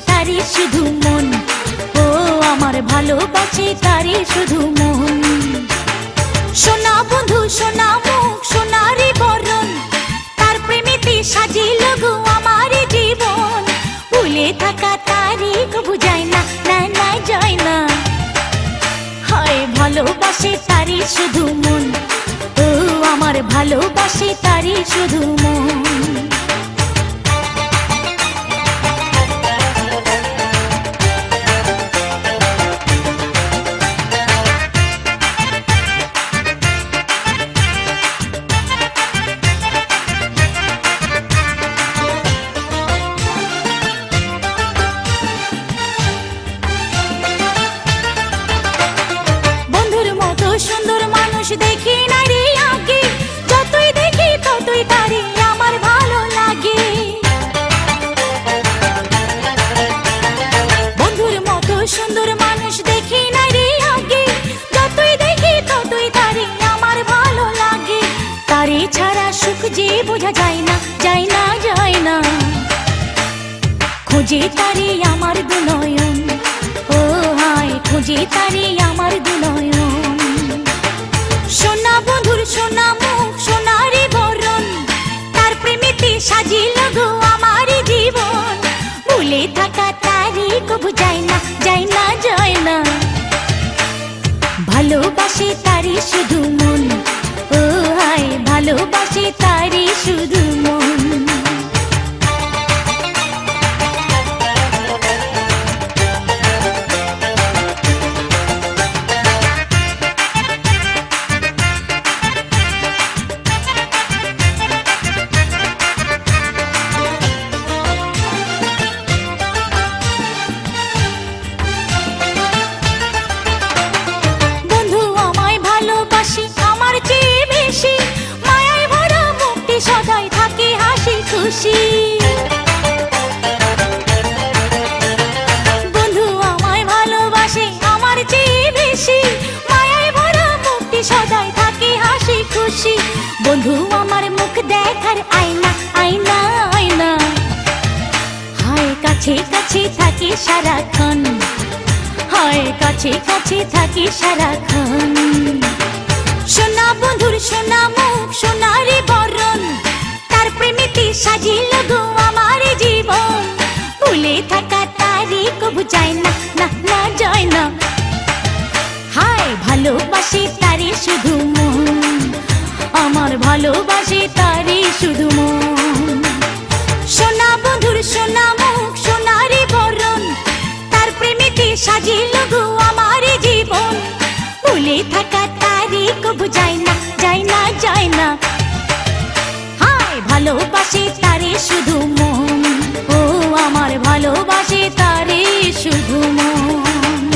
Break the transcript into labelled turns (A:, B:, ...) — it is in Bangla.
A: তারি শুধু মন, ও আমার ভালোবাসে তারি শুধু মন। সোনা বন্ধু সোনা মুখ সোনারি বরণ, তার প্রেমেতে সাজিল গো আমার জীবন। ভুলে থাকা তারি কবু যায় না, না না যায় না। হায় ভালোবাসে তারি শুধু মন, ও আমার ভালোবাসে তারি শুধু মন। সুন্দর মানুষ দেখি না রে আগে, যতই দেখি ততই তারে আমার ভালো লাগে। বন্ধুর মতো সুন্দর মানুষ দেখি না রে আগে, যতই দেখি ততই তারে আমার ভালো লাগে। তারে ছাড়া সুখ যে বোঝা যায় না, যায় না যায় না। খুঁজে তারে আমার দুনয়ন, ও হায় খুঁজে তারে আমার দুনয়ন। সোনা বন্ধুর সোনা মুখ সোনারি বরণ, তার প্রেমেতে সাজিল গো আমার জীবন। ভুলে থাকা তারি কবু যায় না, যায় না যায় না। ভালোবাসে তারি শুধু মন, ও হায় ভালোবাসে তারি শুধু মন। সদাই থাকে হাসি খুশি, বন্ধু আমায় ভালোবাসে আমার চেয়ে বেশি। মায়ায় ভরা মুখটি সদাই থাকে হাসি খুশি। বন্ধু আমার মুখ দেখার আয়না, আয়না আয়না। হায় কাছে কাছে থাকি সারাক্ষণ, হায় কাছে কাছে থাকি সারাক্ষণ। সোনা বন্ধুর সোনা মুখ সোনারি বরণ, তার প্রেমেতে সাজিল গো আমার জীবন। ভুলে থাকা তারি কবু যায় না, না না যায় না। হায় ভালোবাসে তারি শুধু মন, আমার ভালোবাসে তারি শুধু মন। সোনা বন্ধুর সোনা মুখ সোনারি বরণ, তার প্রেমেতে সাজিল গো আমার জীবন। ভুলে থাকা তারি কবু যায় না, যায় না যায় না। হায় ভালোবাসে তারি শুধু মন, ও আমার ভালোবাসে তারি শুধু মন।